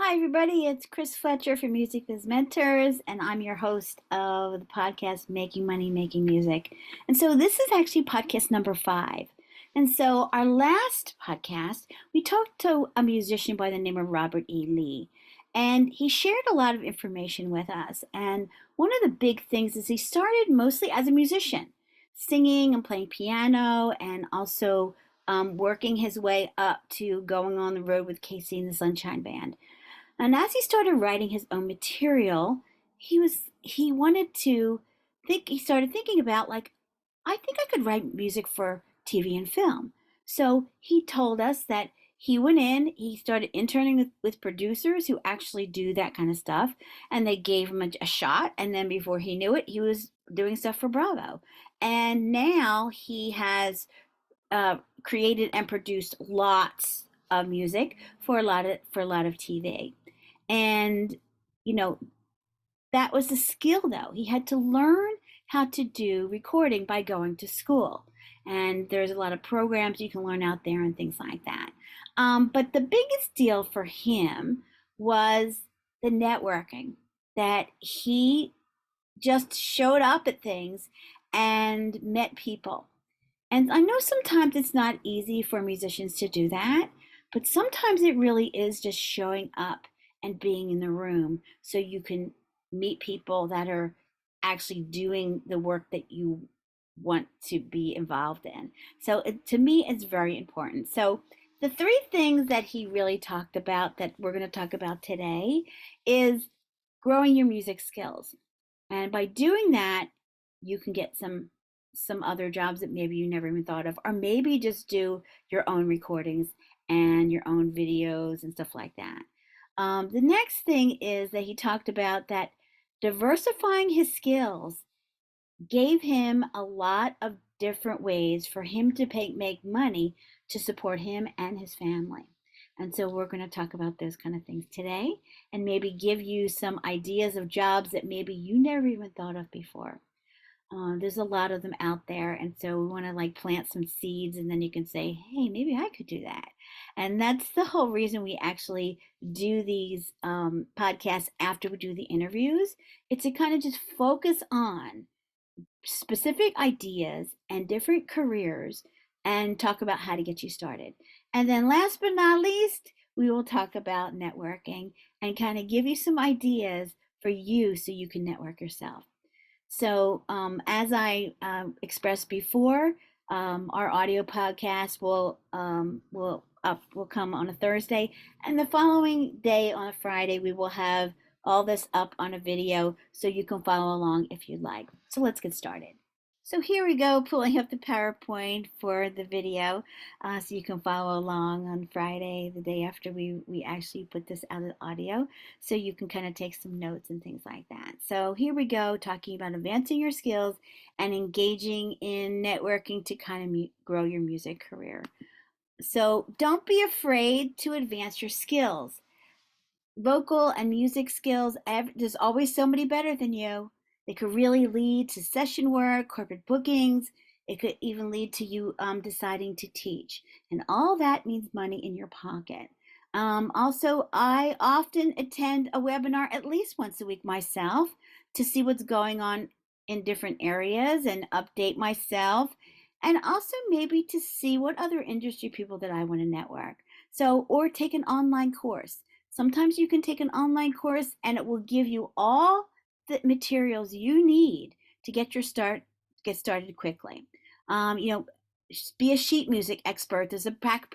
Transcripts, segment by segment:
Hi, everybody. It's Chris Fletcher from MusicBizMentors, and I'm your host of the podcast Making Money, Making Music. And so this is actually podcast number 5. And so our last podcast, we talked to a musician by the name of Robert E. Lee, and he shared a lot of information with us. And one of the big things is he started mostly as a musician, singing and playing piano, and also working his way up to going on the road with Casey and the Sunshine Band. And as he started writing his own material, he wanted to think he started thinking about like, I think I could write music for TV and film. So he told us that he went in, he started interning with producers who actually do that kind of stuff, and they gave him a shot. And then before he knew it, he was doing stuff for Bravo. And now he has created and produced lots of music for a lot of TV. And you know, that was a skill though. He had to learn how to do recording by going to school. And there's a lot of programs you can learn out there and things like that. But the biggest deal for him was the networking, that he just showed up at things and met people. And I know sometimes it's not easy for musicians to do that, but sometimes it really is just showing up and being in the room so you can meet people that are actually doing the work that you want to be involved in. So to me, it's very important. So the 3 things that he really talked about that we're going to talk about today is growing your music skills. And by doing that, you can get some other jobs that maybe you never even thought of, or maybe just do your own recordings and your own videos and stuff like that. The next thing is that he talked about that diversifying his skills gave him a lot of different ways for him to make money to support him and his family. And so we're going to talk about those kind of things today and maybe give you some ideas of jobs that maybe you never even thought of before. There's a lot of them out there, and so we want to like plant some seeds, and then you can say, "Hey, maybe I could do that." And that's the whole reason we actually do these podcasts after we do the interviews. It's to kind of just focus on specific ideas and different careers and talk about how to get you started. And then last but not least, we will talk about networking and kind of give you some ideas for you so you can network yourself. So, as I expressed before, our audio podcast will come on a Thursday, and the following day on a Friday we will have all this up on a video so you can follow along if you'd like. So let's get started. So here we go, pulling up the PowerPoint for the video so you can follow along on Friday, the day after we actually put this out of audio, so you can kind of take some notes and things like that. So here we go, talking about advancing your skills and engaging in networking to kind of grow your music career. So don't be afraid to advance your skills. Vocal and music skills, there's always somebody better than you. It could really lead to session work, corporate bookings. It could even lead to you deciding to teach. And all that means money in your pocket. Also, I often attend a webinar at least once a week myself to see what's going on in different areas and update myself. And also maybe to see what other industry people that I want to network. So, or take an online course. Sometimes you can take an online course and it will give you all the materials you need to get started quickly. You know, be a sheet music expert. There's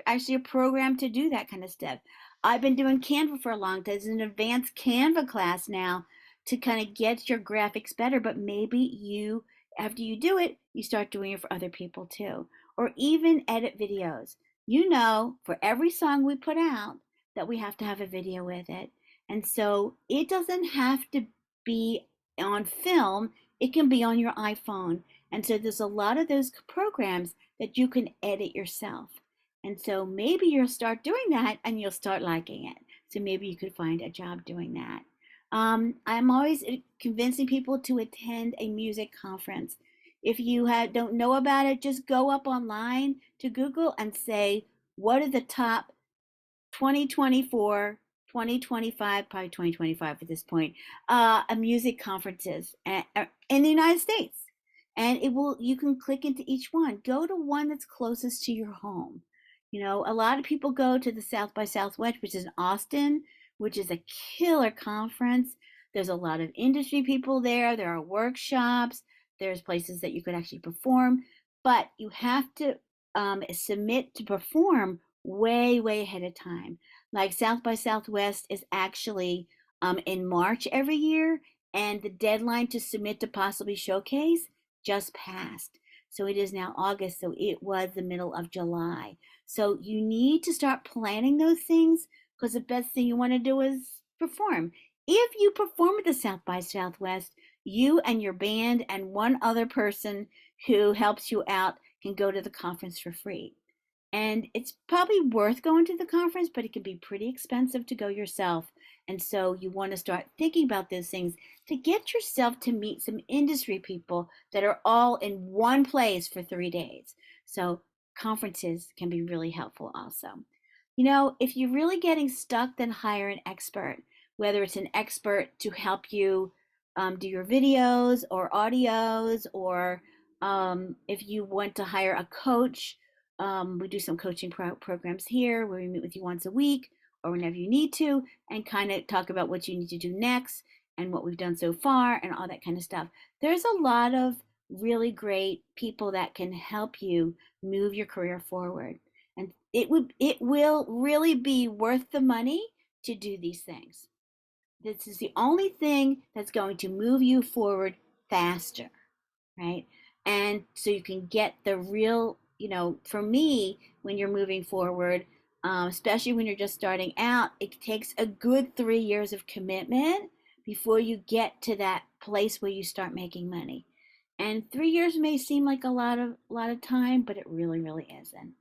actually a program to do that kind of stuff. I've been doing Canva for a long time. There's an advanced Canva class now to kind of get your graphics better, but maybe after you do it, you start doing it for other people too. Or even edit videos. You know, for every song we put out, that we have to have a video with it. And so it doesn't have to be on film, it can be on your iPhone. And so there's a lot of those programs that you can edit yourself. And so maybe you'll start doing that and you'll start liking it. So maybe you could find a job doing that. I'm always convincing people to attend a music conference. If you don't know about it, just go up online to Google and say, what are the top 2024 2025, probably 2025 at this point, a music conferences in the United States. And you can click into each one. Go to one that's closest to your home. A lot of people go to the South by Southwest, which is in Austin, which is a killer conference. There's a lot of industry people there. There are workshops. There's places that you could actually perform, but you have to submit to perform way, way ahead of time. Like South by Southwest is actually in March every year, and the deadline to submit to possibly showcase just passed. So it is now August, so it was the middle of July. So you need to start planning those things, because the best thing you want to do is perform. If you perform at the South by Southwest, you and your band and one other person who helps you out can go to the conference for free. And it's probably worth going to the conference, but it can be pretty expensive to go yourself. And so you want to start thinking about those things to get yourself to meet some industry people that are all in one place for 3 days. So conferences can be really helpful also. If you're really getting stuck, then hire an expert, whether it's an expert to help you do your videos or audios, or if you want to hire a coach. We do some coaching programs here where we meet with you once a week or whenever you need to, and kind of talk about what you need to do next and what we've done so far and all that kind of stuff. There's a lot of really great people that can help you move your career forward. And it will really be worth the money to do these things. This is the only thing that's going to move you forward faster, right? And so you can get the real, for me, when you're moving forward, especially when you're just starting out, it takes a good 3 years of commitment before you get to that place where you start making money. And 3 years may seem like a lot of time, but it really, really isn't.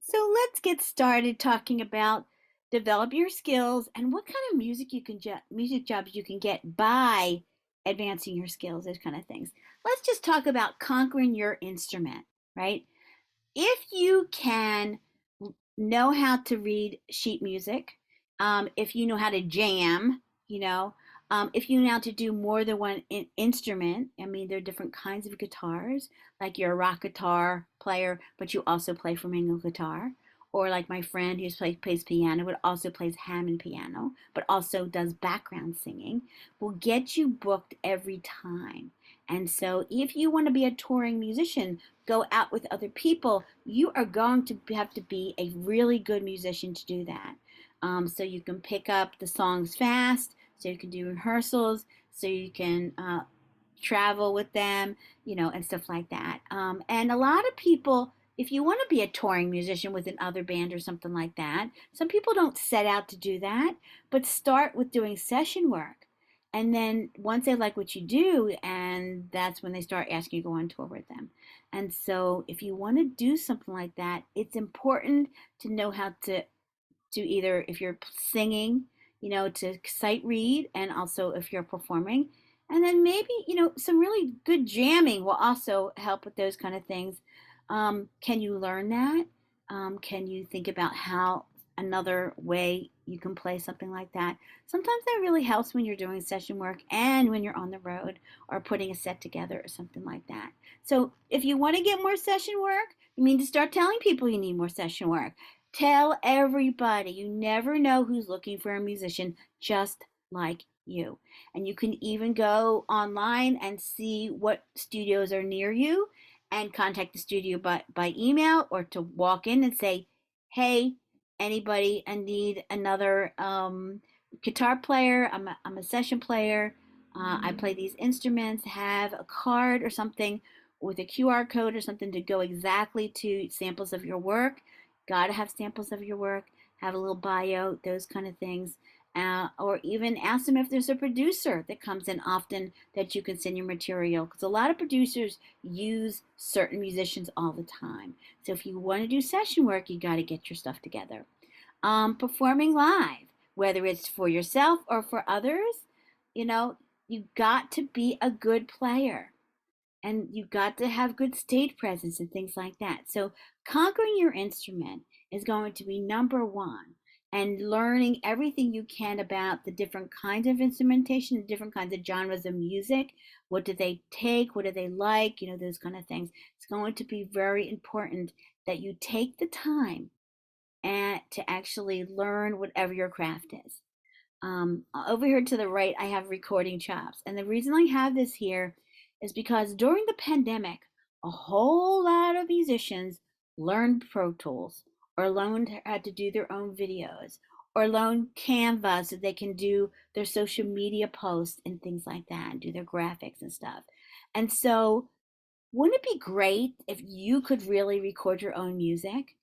So let's get started talking about develop your skills and what kind of music jobs you can get by advancing your skills, those kind of things. Let's just talk about conquering your instrument, right? If you can know how to read sheet music, if you know how to jam, if you know how to do more than one instrument. I mean, there are different kinds of guitars, like you're a rock guitar player, but you also play flamenco guitar. Or like my friend who plays piano, but also plays Hammond piano, but also does background singing, will get you booked every time. And so if you want to be a touring musician, go out with other people, you are going to have to be a really good musician to do that. So you can pick up the songs fast, so you can do rehearsals, so you can travel with them, and stuff like that. And a lot of people, if you want to be a touring musician with another band or something like that, some people don't set out to do that, but start with doing session work. And then once they like what you do, and that's when they start asking you to go on tour with them. And so if you want to do something like that, it's important to know how to either, if you're singing, to sight read, and also if you're performing. And then maybe, some really good jamming will also help with those kind of things. Can you learn that? Can you think about how another way you can play something like that? Sometimes that really helps when you're doing session work and when you're on the road or putting a set together or something like that. So if you want to get more session work, you mean to start telling people you need more session work. Tell everybody. You never know who's looking for a musician just like you. And you can even go online and see what studios are near you and contact the studio by email, or to walk in and say, hey, anybody, I need another guitar player. I'm a session player. I play these instruments. Have a card or something with a QR code or something to go exactly to samples of your work. Got to have samples of your work. Have a little bio, those kind of things. Or even ask them if there's a producer that comes in often that you can send your material, because a lot of producers use certain musicians all the time. So if you want to do session work, you got to get your stuff together. Performing live, whether it's for yourself or for others, you got to be a good player, and you got to have good stage presence and things like that. So conquering your instrument is going to be number one. and learning everything you can about the different kinds of instrumentation, the different kinds of genres of music. What do they take? What do they like? Those kind of things. It's going to be very important that you take the time and to actually learn whatever your craft is. Over here to the right, I have recording chops. And the reason I have this here is because during the pandemic, a whole lot of musicians learned Pro Tools or learned how to do their own videos or learn Canva so they can do their social media posts and things like that and do their graphics and stuff. And so, wouldn't it be great if you could really record your own music?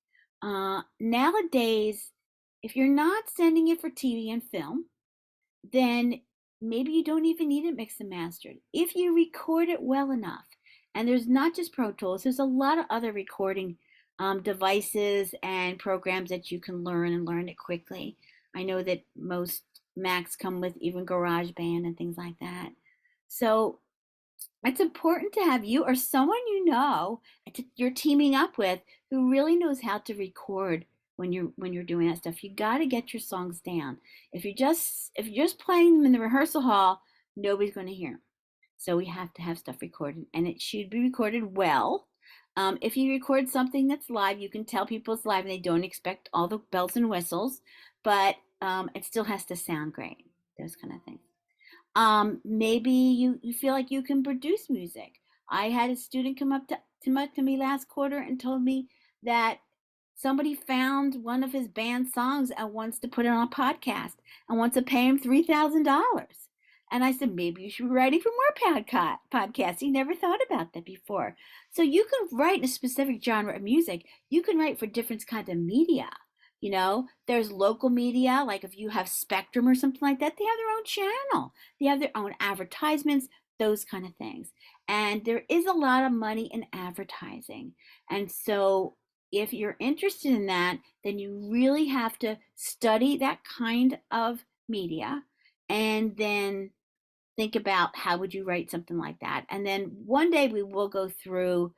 Nowadays, if you're not sending it for TV and film, then maybe you don't even need it mixed and mastered. If you record it well enough, and there's not just Pro Tools, there's a lot of other recording devices and programs that you can learn and learn it quickly. I know that most Macs come with even GarageBand and things like that. So it's important to have you or someone you're teaming up with who really knows how to record when you're doing that stuff. You got to get your songs down. If you're just playing them in the rehearsal hall, nobody's going to hear them. So we have to have stuff recorded, and it should be recorded well. If you record something that's live, you can tell people it's live, and they don't expect all the bells and whistles, but it still has to sound great. Those kind of things. Maybe you feel like you can produce music. I had a student come up to me last quarter and told me that somebody found one of his band songs and wants to put it on a podcast and wants to pay him $3,000. And I said, maybe you should be writing for more podcasts. He never thought about that before. So you can write in a specific genre of music. You can write for different kinds of media. There's local media, like if you have Spectrum or something like that, they have their own channel. They have their own advertisements, those kind of things. And there is a lot of money in advertising. And so if you're interested in that, then you really have to study that kind of media and then think about how would you write something like that. And then one day we will go through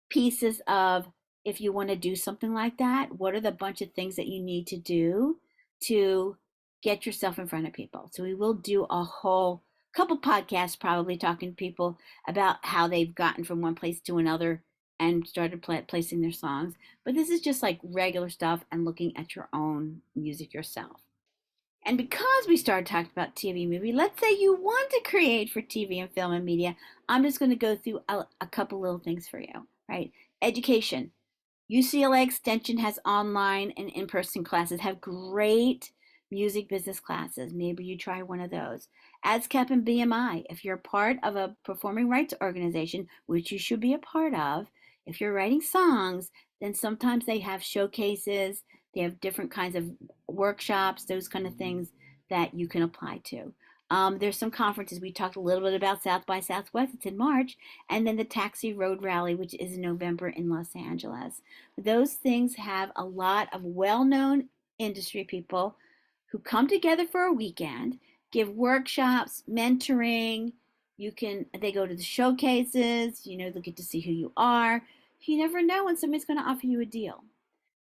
pieces of, if you want to do something like that, what are the bunch of things that you need to do to get yourself in front of people. So we will do a whole couple podcasts probably talking to people about how they've gotten from one place to another and started placing their songs. But this is just like regular stuff and looking at your own music yourself. And because we started talking about TV movie, let's say you want to create for TV and film and media, I'm just going to go through a couple little things for you, right? Education. UCLA Extension has online and in-person classes, have great music business classes. Maybe you try one of those. ASCAP and BMI, if you're part of a performing rights organization, which you should be a part of, if you're writing songs, then sometimes they have showcases, they have different kinds of workshops, those kind of things that you can apply to. There's some conferences. We talked a little bit about South by Southwest. It's in March. And then the Taxi Road Rally, which is in November in Los Angeles. Those things have a lot of well-known industry people who come together for a weekend, give workshops, mentoring. They go to the showcases, they'll get to see who you are. You never know when somebody's going to offer you a deal.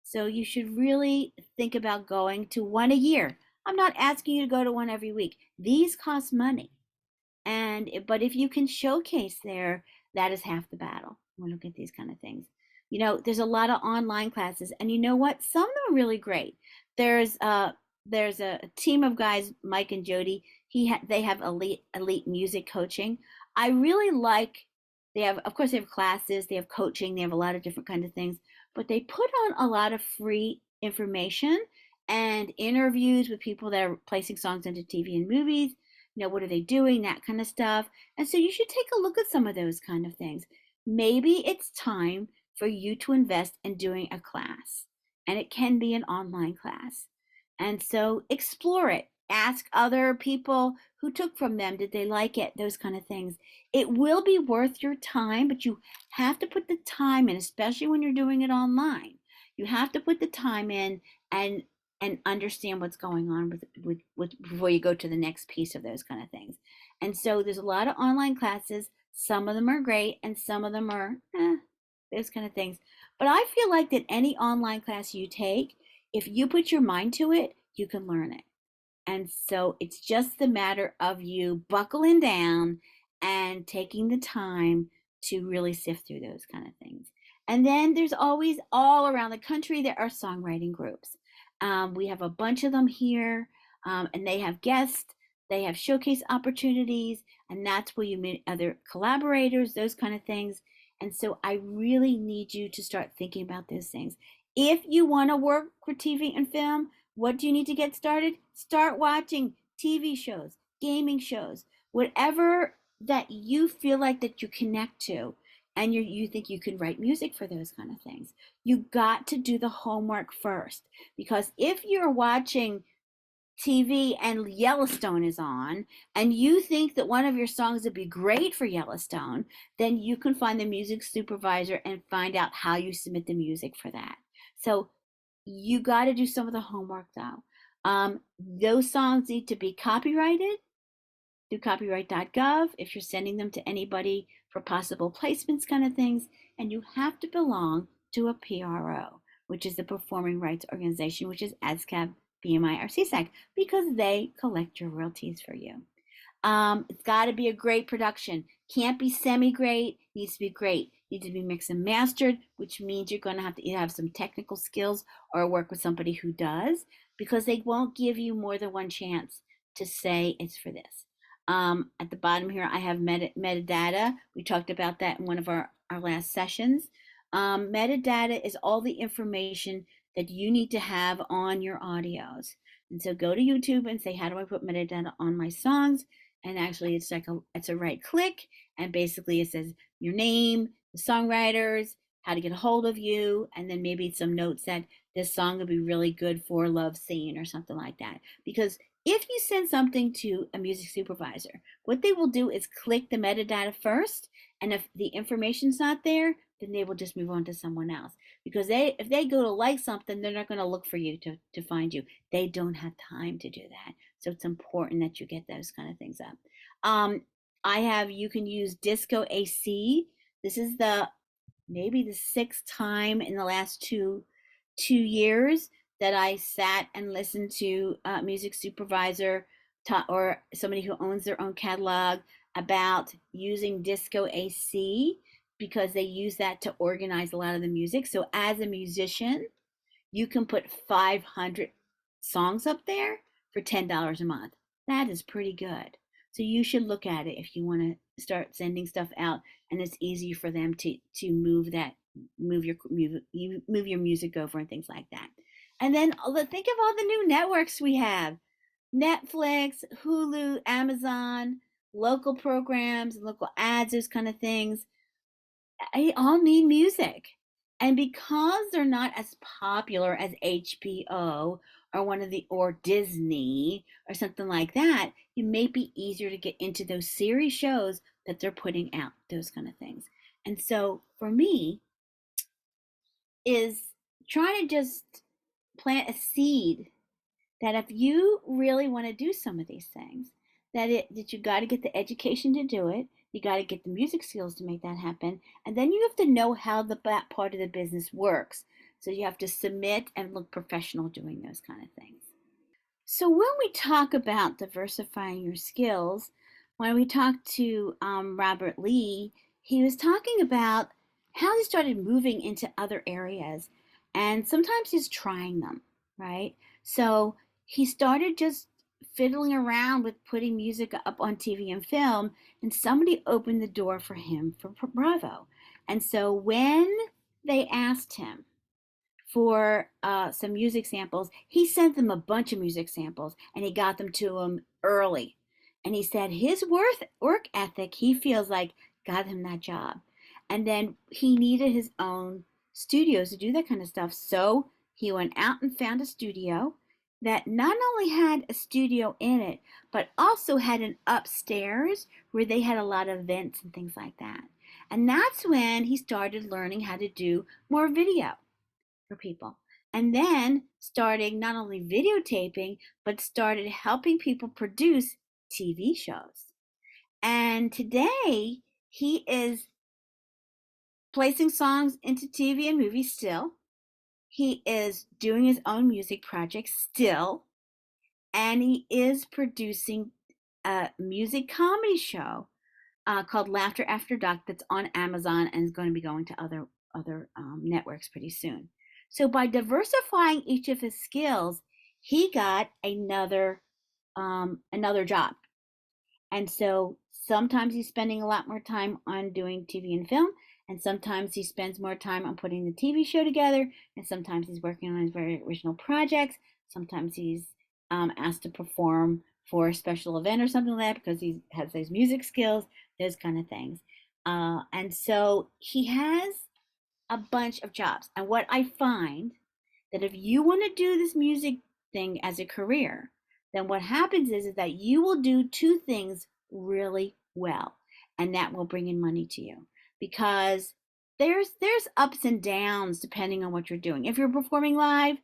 So you should really think about going to one a year. I'm not asking you to go to one every week. These cost money. But if you can showcase there, that is half the battle. When we look at these kind of things. There's a lot of online classes, and you know what? Some of them are really great. There's a team of guys, Mike and Jody. They have elite music coaching. I really like. Of course, they have classes, they have coaching, they have a lot of different kinds of things, but they put on a lot of free information and interviews with people that are placing songs into TV and movies. What are they doing? That kind of stuff. And so you should take a look at some of those kind of things. Maybe it's time for you to invest in doing a class, and it can be an online class. And so explore it. Ask other people who took from them. Did they like it? Those kind of things. It will be worth your time, but you have to put the time in, especially when you're doing it online. You have to put the time in and understand what's going on with before you go to the next piece of those kind of things. And so there's a lot of online classes. Some of them are great, and some of them are those kind of things. But I feel like that any online class you take, if you put your mind to it, you can learn it. And so it's just a matter of you buckling down and taking the time to really sift through those kind of things. And then there's always, all around the country, there are songwriting groups. We have a bunch of them here, and they have guests, they have showcase opportunities, and that's where you meet other collaborators, those kind of things. And so I really need you to start thinking about those things. If you want to work for TV and film, what do you need to get started? Start watching TV shows, gaming shows, whatever that you feel like that you connect to, and you think you can write music for those kind of things. You got to do the homework first, because if you're watching TV and Yellowstone is on, and you think that one of your songs would be great for Yellowstone, then you can find the music supervisor and find out how you submit the music for that. So you got to do some of the homework though. Those songs need to be copyrighted through copyright.gov if you're sending them to anybody for possible placements kind of things. And you have to belong to a PRO, which is the Performing Rights Organization, which is ASCAP, BMI, or CSAC, because they collect your royalties for you. It's got to be a great production. Can't be semi-great, needs to be great. Needs to be mixed and mastered, which means you're going to have to either have some technical skills or work with somebody who does, because they won't give you more than one chance to say it's for this. At the bottom here, I have metadata. We talked about that in one of our last sessions. Metadata is all the information that you need to have on your audios. And so go to YouTube and say, how do I put metadata on my songs? And actually it's a right click, and basically it says your name, the songwriters, how to get a hold of you, and then maybe some notes that this song would be really good for Love Scene or something like that. Because if you send something to a music supervisor, what they will do is click the metadata first, and if the information's not there, then they will just move on to someone else. Because if they go to like something, they're not going to look for you to find you. They don't have time to do that. So it's important that you get those kind of things up. You can use Disco AC. This is maybe the sixth time in the last two years that I sat and listened to a music supervisor or somebody who owns their own catalog about using Disco AC, because they use that to organize a lot of the music. So as a musician, you can put 500 songs up there for $10 a month. That is pretty good. So you should look at it if you want to start sending stuff out, and it's easy for them to move your music over and things like that. And then think of all the new networks we have: Netflix, Hulu, Amazon, local programs, local ads, those kind of things. They all need music. And because they're not as popular as HBO or Disney or something like that, it may be easier to get into those series shows that they're putting out, those kind of things. And so for me, is trying to just plant a seed that if you really want to do some of these things, that you got to get the education to do it, you got to get the music skills to make that happen, and then you have to know how that part of the business works. So you have to submit and look professional doing those kind of things. So when we talk about diversifying your skills, when we talked to Robert Lee, he was talking about how he started moving into other areas, and sometimes he's trying them, right? So he started just fiddling around with putting music up on TV and film, and somebody opened the door for him for Bravo. And so when they asked him for some music samples, he sent them a bunch of music samples, and he got them to him early. And he said his work ethic, he feels like, got him that job. And then he needed his own studios to do that kind of stuff. So he went out and found a studio that not only had a studio in it, but also had an upstairs where they had a lot of events and things like that. And that's when he started learning how to do more video for people. And then starting not only videotaping, but started helping people produce TV shows. And today he is placing songs into TV and movies still. He is doing his own music projects still. and he is producing a music comedy show called Laughter After Dark that's on Amazon and is going to be going to other networks pretty soon. So by diversifying each of his skills, he got another job. And so sometimes he's spending a lot more time on doing TV and film, and sometimes he spends more time on putting the TV show together, and sometimes he's working on his very original projects. Sometimes he's asked to perform for a special event or something like that because he has those music skills, those kind of things. And so he has a bunch of jobs. And what I find that if you want to do this music thing as a career, then what happens is that you will do two things really well, and that will bring in money to you because there's ups and downs depending on what you're doing. If you're performing live,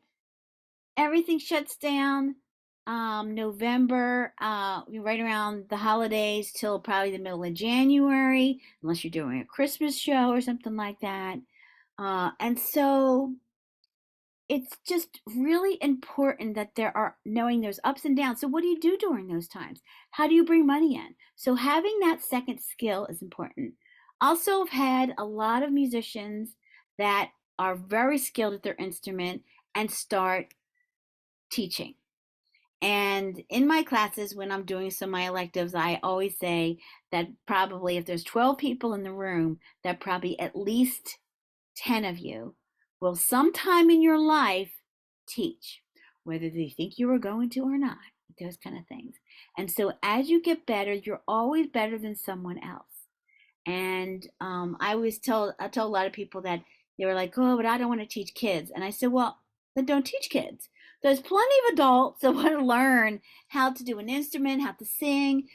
everything shuts down November, right around the holidays till probably the middle of January, unless you're doing a Christmas show or something like that. And so it's just really important that there are knowing there's ups and downs. So what do you do during those times? How do you bring money in? So having that second skill is important. Also, I've had a lot of musicians that are very skilled at their instrument and start teaching. And in my classes, when I'm doing some of my electives, I always say that probably if there's 12 people in the room, that probably at least 10 of you will sometime in your life teach, whether they think you are going to or not, those kind of things. And so as you get better, you're always better than someone else. And I tell a lot of people that they were like, oh, but I don't want to teach kids. And I said, well, then don't teach kids. There's plenty of adults that want to learn how to do an instrument, how to sing,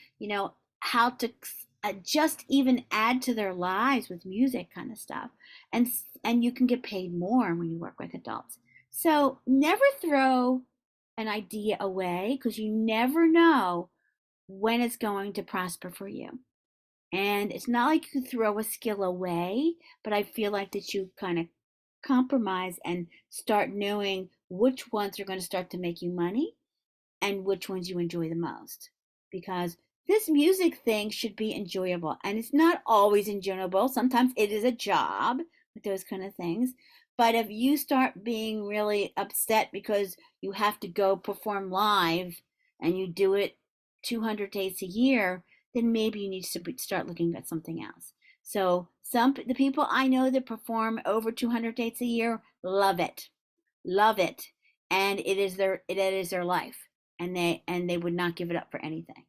how to just even add to their lives with music kind of stuff. And you can get paid more when you work with adults. So never throw an idea away because you never know when it's going to prosper for you. And it's not like you throw a skill away, but I feel like that you kind of compromise and start knowing which ones are going to start to make you money and which ones you enjoy the most. Because this music thing should be enjoyable, and it's not always enjoyable. Sometimes it is a job with those kind of things. But if you start being really upset because you have to go perform live and you do it 200 days a year, then maybe you need to start looking at something else. So the people I know that perform over 200 dates a year love it, and it is their life, and they would not give it up for anything.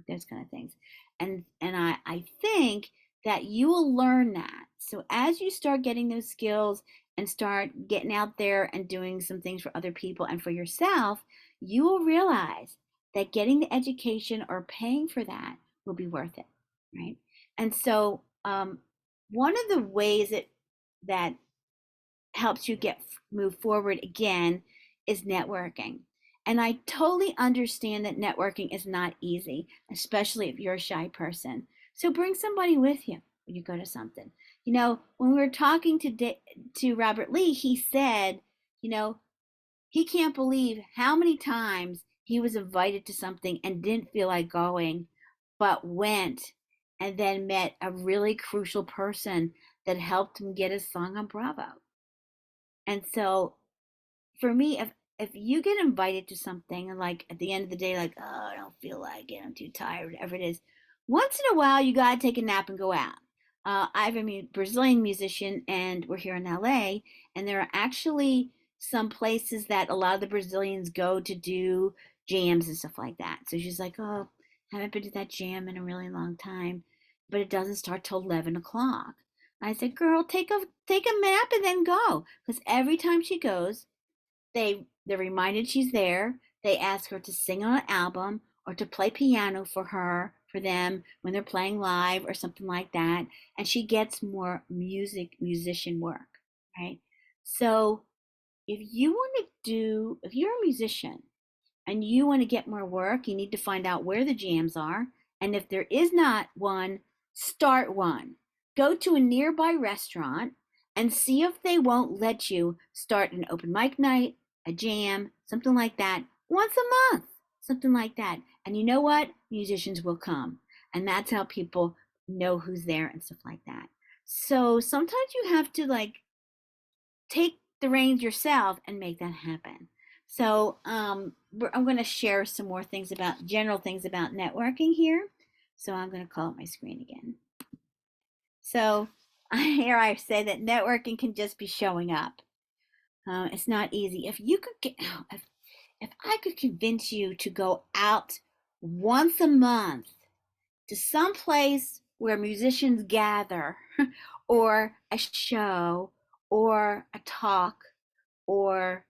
Those kind of things, and I think that you will learn that. So as you start getting those skills and start getting out there and doing some things for other people and for yourself, you will realize that getting the education or paying for that will be worth it, right? And so one of the ways that helps you move forward again is networking. And I totally understand that networking is not easy, especially if you're a shy person. So bring somebody with you when you go to something. When we were talking to Robert Lee, he said, he can't believe how many times he was invited to something and didn't feel like going, but went and then met a really crucial person that helped him get his song on Bravo. And so for me, if you get invited to something and like at the end of the day, like, oh, I don't feel like it, I'm too tired, whatever it is, once in a while you gotta take a nap and go out. I have a Brazilian musician and we're here in LA, and there are actually some places that a lot of the Brazilians go to do jams and stuff like that. So she's like, oh, I haven't been to that jam in a really long time, but it doesn't start till 11 o'clock. I said, girl, take a nap and then go. Because every time she goes, they're reminded she's there. They ask her to sing on an album or to play piano for them when they're playing live or something like that. And she gets more musician work, right? So if you're a musician and you want to get more work, you need to find out where the jams are. And if there is not one, start one. Go to a nearby restaurant and see if they won't let you start an open mic night, a jam, something like that, once a month. something like that. And you know what? Musicians will come. And that's how people know who's there and stuff like that. So sometimes you have to like take the reins yourself and make that happen. So I'm going to share some more things about general things about networking here. So I'm going to call up my screen again. So here I say that networking can just be showing up. It's not easy. If you could get, if I could convince you to go out once a month to some place where musicians gather, or a show, or a talk, or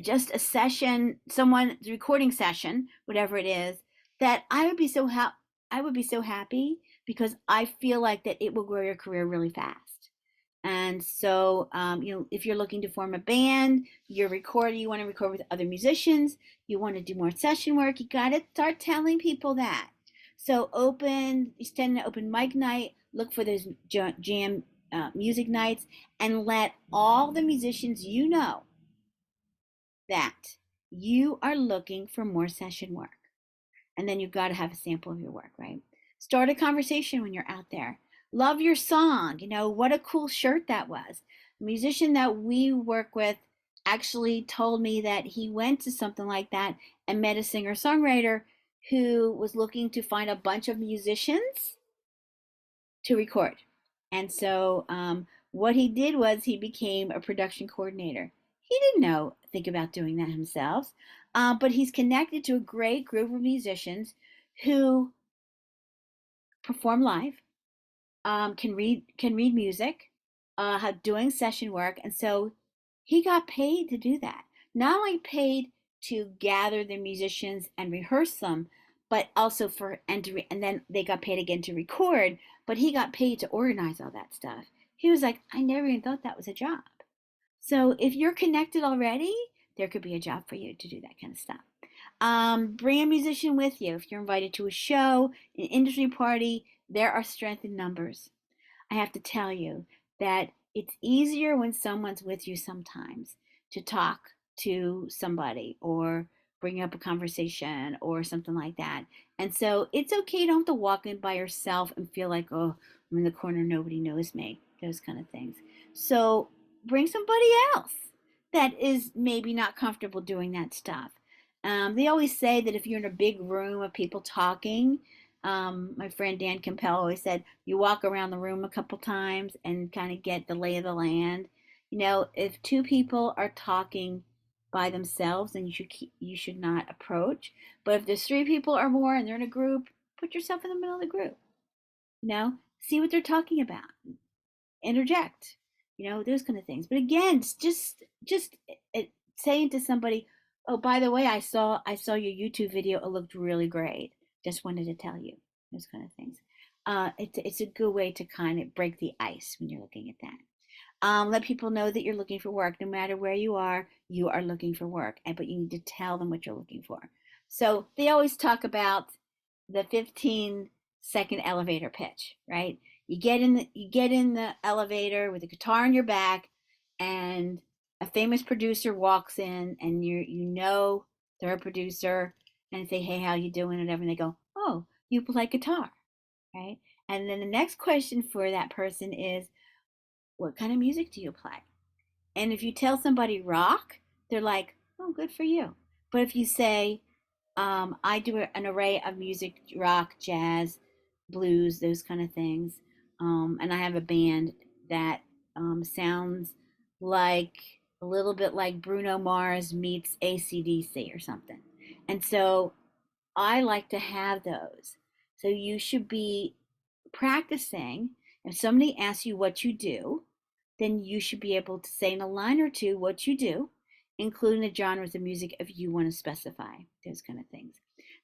just a session, someone's recording session, whatever it is, that I would be so happy because I feel like that it will grow your career really fast. And so, if you're looking to form a band, you're recording, you want to record with other musicians, you want to do more session work, you got to start telling people that. So extend an open mic night, look for those jam music nights, and let all the musicians you know that you are looking for more session work. And then you've got to have a sample of your work, right? Start a conversation when you're out there. Love your song. What a cool shirt that was. A musician that we work with actually told me that he went to something like that and met a singer-songwriter who was looking to find a bunch of musicians to record. And so what he did was he became a production coordinator. He didn't think about doing that himself, but he's connected to a great group of musicians who perform live, can read music, doing session work, and so he got paid to do that. Not only paid to gather the musicians and rehearse them, but also and then they got paid again to record. But he got paid to organize all that stuff. He was like, I never even thought that was a job. So if you're connected already, there could be a job for you to do that kind of stuff. Bring a musician with you. If you're invited to a show, an industry party, there are strength in numbers. I have to tell you that it's easier when someone's with you sometimes to talk to somebody or bring up a conversation or something like that. And so it's okay. You don't have to walk in by yourself and feel like, oh, I'm in the corner, nobody knows me, those kind of things. So bring somebody else that is maybe not comfortable doing that stuff. They always say that if you're in a big room of people talking, my friend Dan Campbell always said, you walk around the room a couple times and kind of get the lay of the land. If two people are talking by themselves, then you should not approach. But if there's three people or more and they're in a group, put yourself in the middle of the group. See what they're talking about. Interject. Those kind of things. But again, just saying to somebody, oh, by the way, I saw your YouTube video. It looked really great. Just wanted to tell you, those kind of things. It's a good way to kind of break the ice when you're looking at that. Let people know that you're looking for work. No matter where you are looking for work, but you need to tell them what you're looking for. So they always talk about the 15-second elevator pitch, right? You get in the elevator with a guitar on your back, and a famous producer walks in, and they're a producer, and say, hey, how you doing, and whatever, and they go, oh, you play guitar, right? And then the next question for that person is, what kind of music do you play? And if you tell somebody rock, they're like, oh, good for you. But if you say, I do an array of music, rock, jazz, blues, those kind of things, and I have a band that sounds like a little bit like Bruno Mars meets AC/DC or something. And so I like to have those. So you should be practicing. If somebody asks you what you do, then you should be able to say in a line or two what you do, including the genres of music if you want to specify those kind of things.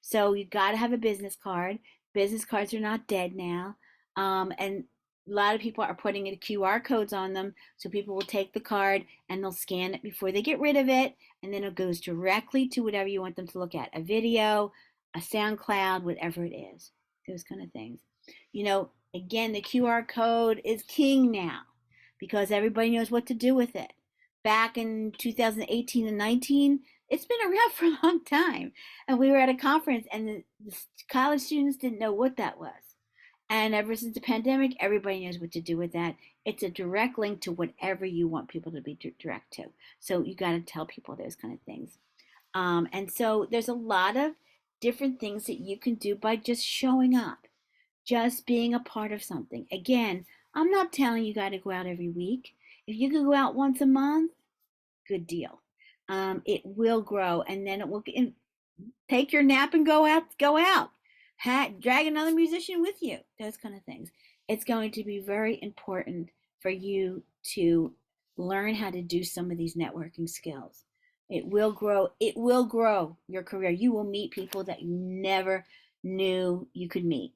So you got to have a business card. Business cards are not dead now. And a lot of people are putting in QR codes on them, so people will take the card and they'll scan it before they get rid of it, and then it goes directly to whatever you want them to look at, a video, a SoundCloud, whatever it is, those kind of things. Again, the QR code is king now because everybody knows what to do with it. Back in 2018 and 19, It's been around for a long time. And we were at a conference, and the college students didn't know what that was. And ever since the pandemic, everybody knows what to do with that. It's a direct link to whatever you want people to be direct to. So you got to tell people those kind of things. And so there's a lot of different things that you can do by just showing up, just being a part of something. Again, I'm not telling you got to go out every week. If you can go out once a month, good deal. It will grow, and then it will take your nap and go out. Go out. Drag another musician with you. Those kind of things. It's going to be very important for you to learn how to do some of these networking skills. It will grow. It will grow your career. You will meet people that you never knew you could meet.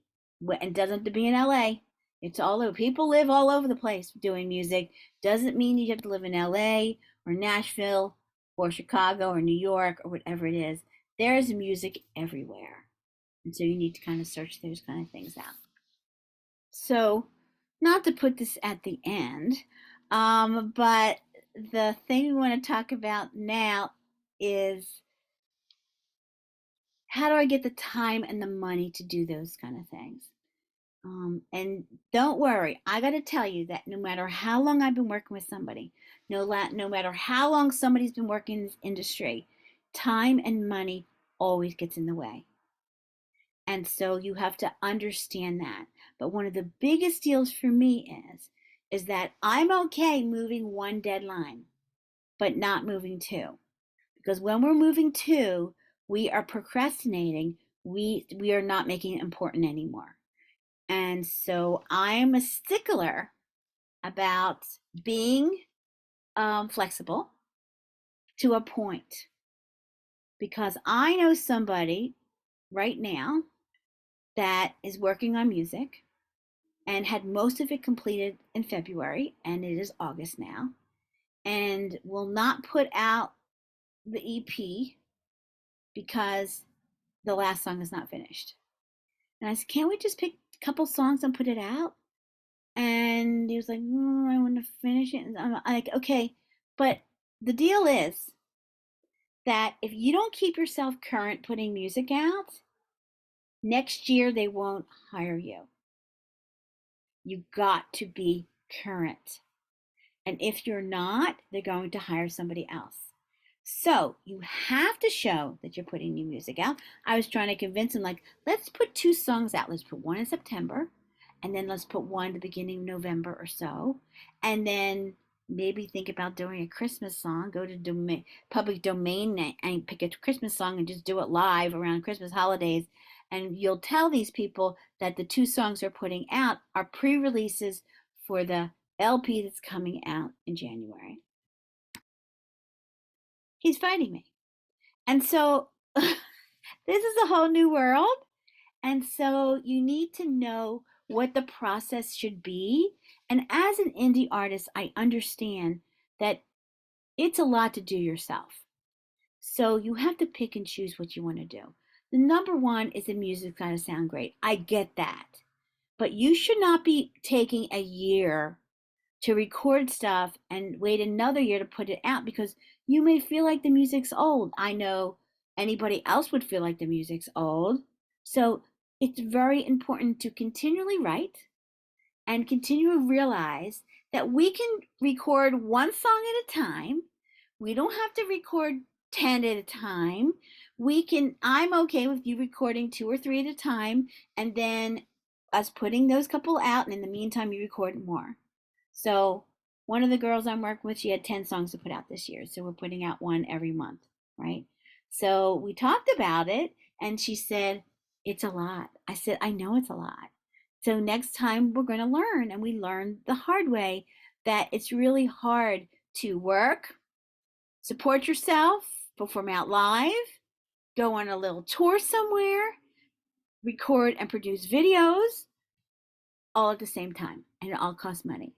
And doesn't have to be in LA. It's all over. People live all over the place doing music. Doesn't mean you have to live in LA or Nashville or Chicago or New York or whatever it is. There's music everywhere. And so you need to kind of search those kind of things out. So, not to put this at the end, but the thing we want to talk about now is how do I get the time and the money to do those kind of things? And don't worry, I got to tell you that no matter how long I've been working with somebody, no matter how long somebody's been working in this industry, time and money always gets in the way. And so you have to understand that. But one of the biggest deals for me is that I'm okay moving one deadline, but not moving two. Because when we're moving two, we are procrastinating. We are not making it important anymore. And so I'm a stickler about being flexible to a point. Because I know somebody right now that is working on music and had most of it completed in February, and it is August now, and will not put out the EP because the last song is not finished. And I said, can't we just pick a couple songs and put it out? And he was like, oh, I want to finish it. And I'm like, okay, but the deal is that if you don't keep yourself current putting music out, next year they won't hire you. You got to be current. And if you're not, they're going to hire somebody else. So you have to show that you're putting new music out. I was trying to convince him, like, let's put two songs out. Let's put one in September, and then let's put one at the beginning of November or so. And then maybe think about doing a Christmas song. Go to public domain and pick a Christmas song and just do it live around Christmas holidays. And you'll tell these people that the two songs they're putting out are pre-releases for the LP that's coming out in January. He's fighting me. And so this is a whole new world. And so you need to know what the process should be. And as an indie artist, I understand that it's a lot to do yourself. So you have to pick and choose what you want to do. The number one is the music's got to sound great. I get that. But you should not be taking a year to record stuff and wait another year to put it out because you may feel like the music's old. I know anybody else would feel like the music's old. So it's very important to continually write and continue to realize that we can record one song at a time. We don't have to record 10 at a time. I'm okay with you recording 2 or 3 at a time and then us putting those couple out, and in the meantime you record more. So one of the girls I'm working with, she had 10 songs to put out this year. So we're putting out one every month, right? So we talked about it and she said, it's a lot. I said, I know it's a lot. So next time we're going to learn, and we learned the hard way that it's really hard to work, support yourself, perform out live, go on a little tour somewhere, record and produce videos all at the same time, and it all costs money.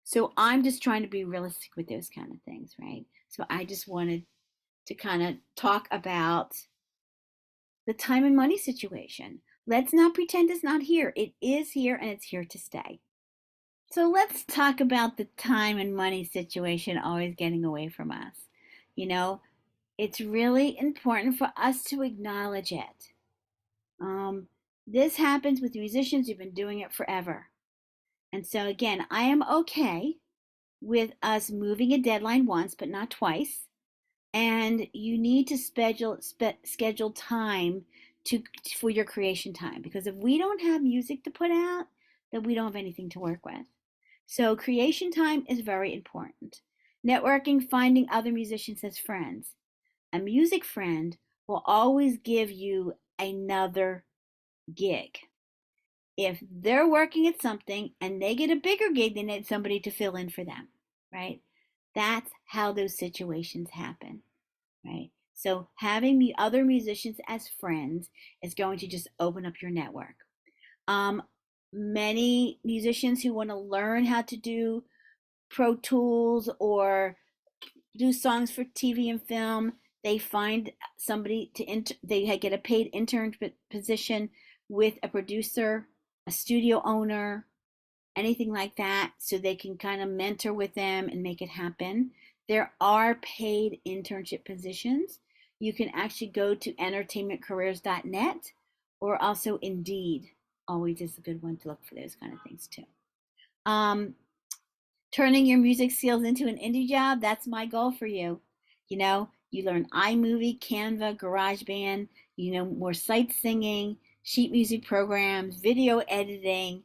So I'm just trying to be realistic with those kind of things, right? So I just wanted to kind of talk about the time and money situation. Let's not pretend it's not here. It is here and it's here to stay. So let's talk about the time and money situation always getting away from us. You know, It's really important for us to acknowledge it. This happens with musicians who've been doing it forever. And so, again, I am okay with us moving a deadline once, but not twice. And you need to schedule time to for your creation time, because if we don't have music to put out, then we don't have anything to work with. So creation time is very important. Networking, finding other musicians as friends. A music friend will always give you another gig. If they're working at something and they get a bigger gig, they need somebody to fill in for them, right? That's how those situations happen, right? So having the other musicians as friends is going to just open up your network. Many musicians who want to learn how to do Pro Tools or do songs for TV and film, they find somebody they get a paid intern position with a producer, a studio owner, anything like that, so they can kind of mentor with them and make it happen. There are paid internship positions. You can actually go to entertainmentcareers.net, or also Indeed. Always is a good one to look for those kind of things too. Turning your music skills into an indie job, that's my goal for you. You learn iMovie, Canva, GarageBand, more sight singing, sheet music programs, video editing,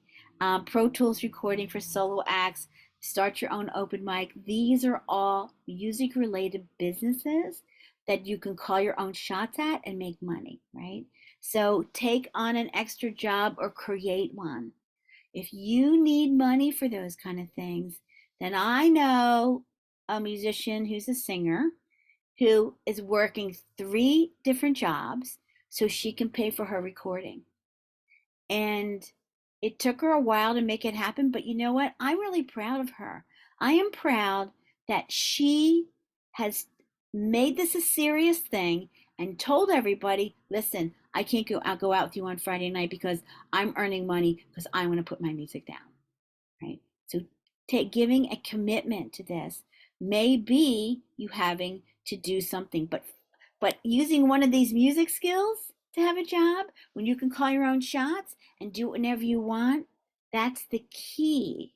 Pro Tools recording for solo acts, start your own open mic. These are all music related businesses that you can call your own shots at and make money, right? So take on an extra job or create one. If you need money for those kind of things, then I know a musician who's a singer who is working 3 different jobs so she can pay for her recording. And it took her a while to make it happen, but you know what? I'm really proud of her. I am proud that she has made this a serious thing and told everybody, listen, I can't go out with you on Friday night because I'm earning money because I want to put my music down, right? So giving a commitment to this may be you having to do something, but using one of these music skills to have a job when you can call your own shots and do it whenever you want, that's the key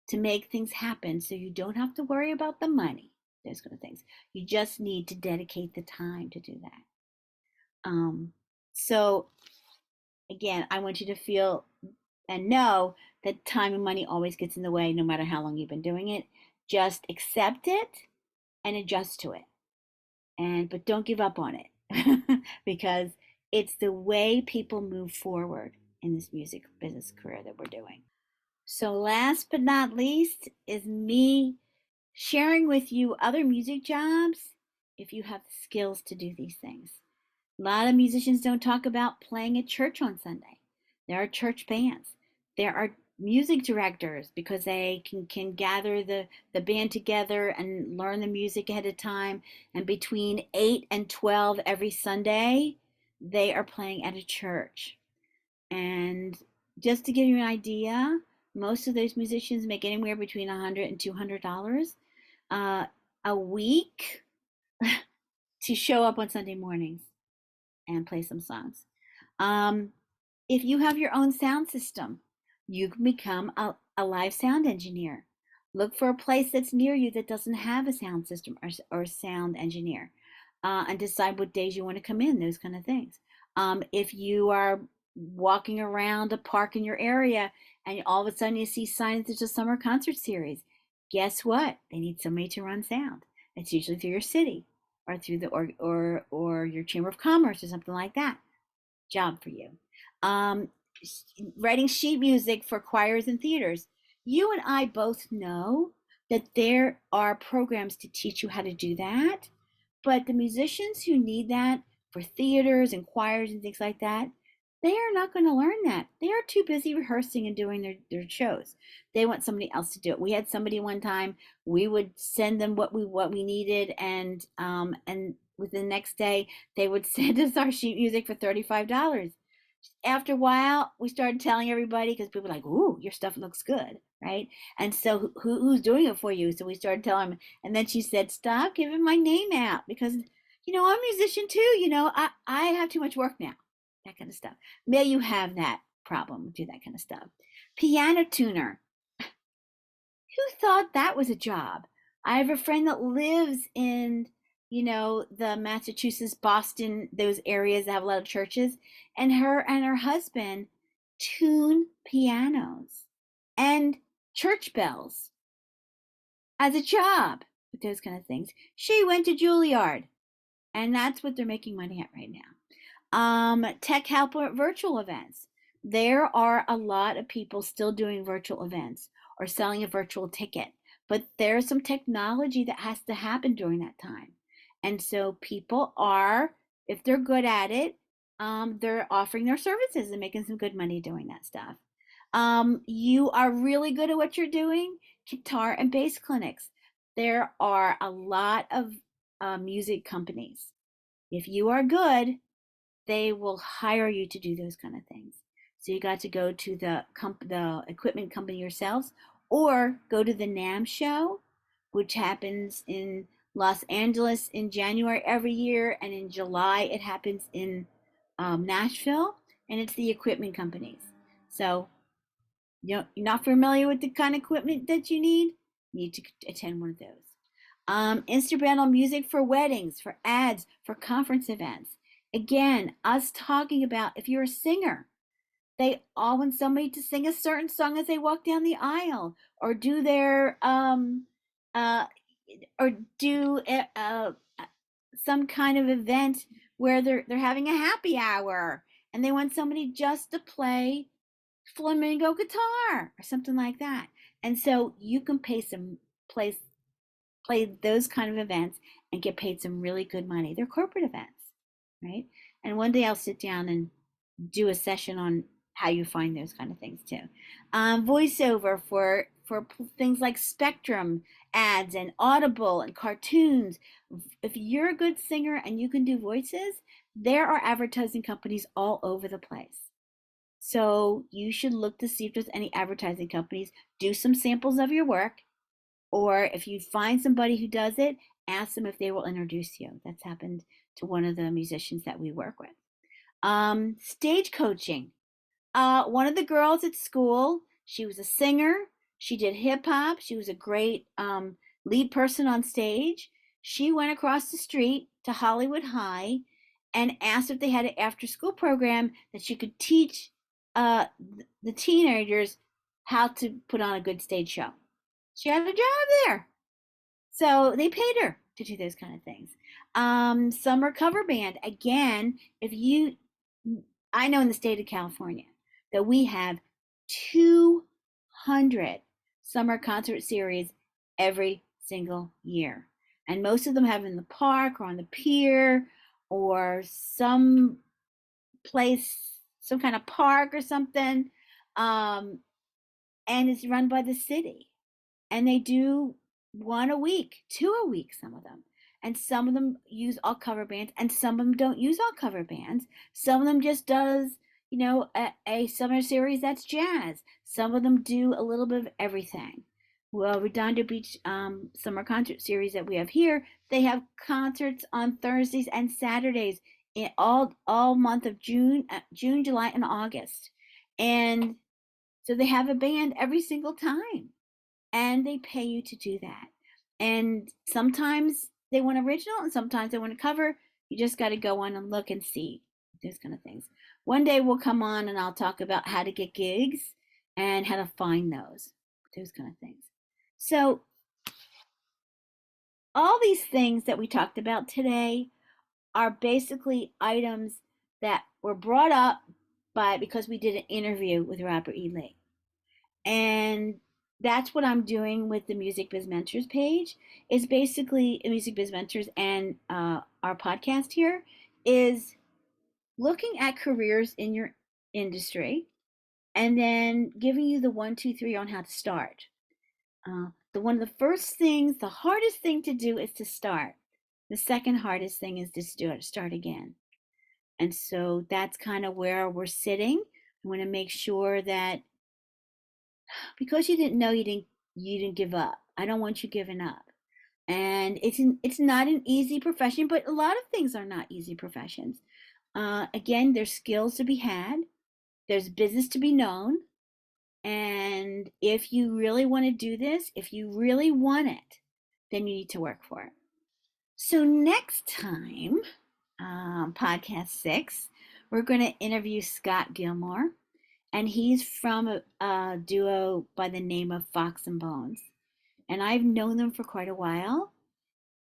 to make things happen. So you don't have to worry about the money, those kind of things. You just need to dedicate the time to do that. So again, I want you to feel and know that time and money always gets in the way, no matter how long you've been doing it. Just accept it and adjust to it. But don't give up on it because it's the way people move forward in this music business career that we're doing. So last but not least is me sharing with you other music jobs if you have the skills to do these things. A lot of musicians don't talk about playing at church on Sunday. There are church bands. There are music directors because they can gather the band together and learn the music ahead of time. And between 8 and 12 every Sunday, they are playing at a church. And just to give you an idea, most of those musicians make anywhere between $100 and $200 a week to show up on Sunday mornings and play some songs. If you have your own sound system, you can become a live sound engineer. Look for a place that's near you that doesn't have a sound system or sound engineer, and decide what days you want to come in, those kind of things. If you are walking around a park in your area and all of a sudden you see signs there's a summer concert series, guess what? They need somebody to run sound. It's usually through your city or through the or your chamber of commerce or something like that. Job for you. Writing sheet music for choirs and theaters. You and I both know that there are programs to teach you how to do that, but the musicians who need that for theaters and choirs and things like that, they are not going to learn that. They are too busy rehearsing and doing their shows. They want somebody else to do it. We had somebody one time, we would send them what we needed, and within the next day they would send us our sheet music for $35. After a while, we started telling everybody because people were like, "Ooh, your stuff looks good," right? And so who's doing it for you? So we started telling them, and then she said, "Stop giving my name out because I'm a musician too. I have too much work now, that kind of stuff. May you have that problem, do that kind of stuff. Piano tuner. Who thought that was a job? I have a friend that lives in, the Massachusetts, Boston, those areas that have a lot of churches, and her husband tune pianos and church bells as a job with those kind of things. She went to Juilliard, and that's what they're making money at right now. Tech helper virtual events. There are a lot of people still doing virtual events or selling a virtual ticket, but there's some technology that has to happen during that time. And so people are, if they're good at it, they're offering their services and making some good money doing that stuff. You are really good at what you're doing, guitar and bass clinics. There are a lot of music companies. If you are good, they will hire you to do those kind of things. So you got to go to the equipment company yourselves, or go to the NAMM show, which happens in Los Angeles in January every year, and in July it happens in Nashville, and it's the equipment companies. So you're not familiar with the kind of equipment that you need to attend one of those. Instrumental music for weddings, for ads, for conference events. Again, us talking about if you're a singer, they all want somebody to sing a certain song as they walk down the aisle, or do their or do some kind of event where they're having a happy hour, and they want somebody just to play flamenco guitar or something like that. And so you can play those kind of events and get paid some really good money. They're corporate events, right? And one day I'll sit down and do a session on how you find those kind of things too. Voiceover for things like Spectrum ads and Audible and cartoons. If you're a good singer and you can do voices, there are advertising companies all over the place. So you should look to see if there's any advertising companies. Do some samples of your work, or if you find somebody who does it, ask them if they will introduce you. That's happened to one of the musicians that we work with. Stage coaching. One of the girls at school, she was a singer. She did hip hop. She was a great lead person on stage. She went across the street to Hollywood High and asked if they had an after school program that she could teach the teenagers how to put on a good stage show. She had a job there. So they paid her to do those kind of things. Summer cover band. Again, I know in the state of California that we have 200 summer concert series every single year. And most of them have in the park or on the pier or some place, some kind of park or something. And it's run by the city. And they do one a week, two a week, some of them. And some of them use all cover bands, and some of them don't use all cover bands. Some of them just does, a summer series that's jazz. Some of them do a little bit of everything. Well, Redondo Beach summer concert series that we have here, they have concerts on Thursdays and Saturdays in all month of June, July, and August. And so they have a band every single time, and they pay you to do that. And sometimes they want original and sometimes they want to cover. You just got to go on and look and see those kind of things. One day we'll come on and I'll talk about how to get gigs and how to find those kind of things. So all these things that we talked about today are basically items that were brought up because we did an interview with Robert E. Lee. And that's what I'm doing with the Music Biz Mentors page. Is basically Music Biz Mentors and our podcast here is looking at careers in your industry and then giving you the 1, 2, 3 on how to start. One of the first things, the hardest thing to do is to start. The second hardest thing is to start again. And so that's kind of where we're sitting. I want to make sure that because you didn't know, you didn't give up. I don't want you giving up. And it's not an easy profession, but a lot of things are not easy professions. Again, there's skills to be had, there's business to be known, and if you really want to do this, if you really want it, then you need to work for it. So next time, podcast 6, we're going to interview Scott Gilmore, and he's from a duo by the name of Fox and Bones. And I've known them for quite a while,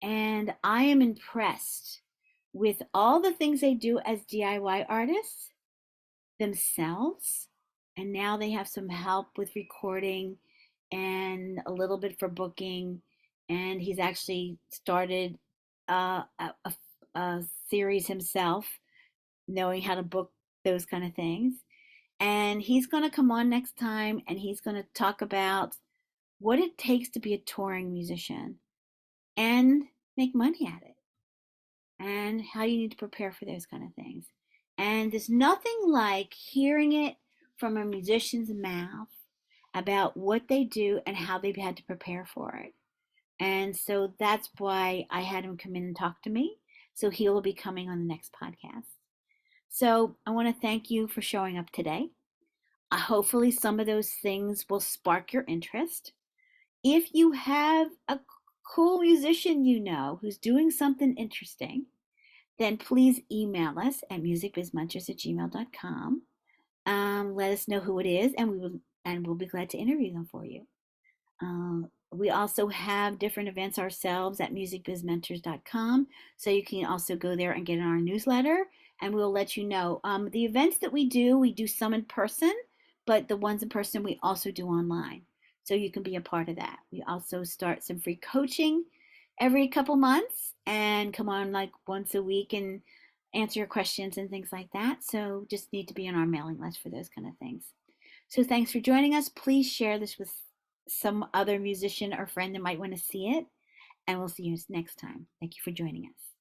and I am impressed with all the things they do as DIY artists themselves. And now they have some help with recording and a little bit for booking. And he's actually started a series himself, knowing how to book those kind of things. And he's going to come on next time and he's going to talk about what it takes to be a touring musician and make money at it, and how you need to prepare for those kind of things. And there's nothing like hearing it from a musician's mouth about what they do and how they've had to prepare for it. And so that's why I had him come in and talk to me. So he will be coming on the next podcast. So I want to thank you for showing up today. Hopefully, some of those things will spark your interest. If you have a cool musician you know who's doing something interesting, then please email us at musicbizmentors@gmail.com. Let us know who it is, and we'll be glad to interview them for you. We also have different events ourselves at musicbizmentors.com, so you can also go there and get in our newsletter, and we'll let you know. The events that we do some in person, but the ones in person we also do online, so you can be a part of that. We also start some free coaching every couple months and come on like once a week and answer your questions and things like that. So just need to be on our mailing list for those kind of things. So thanks for joining us. Please share this with some other musician or friend that might want to see it. And we'll see you next time. Thank you for joining us.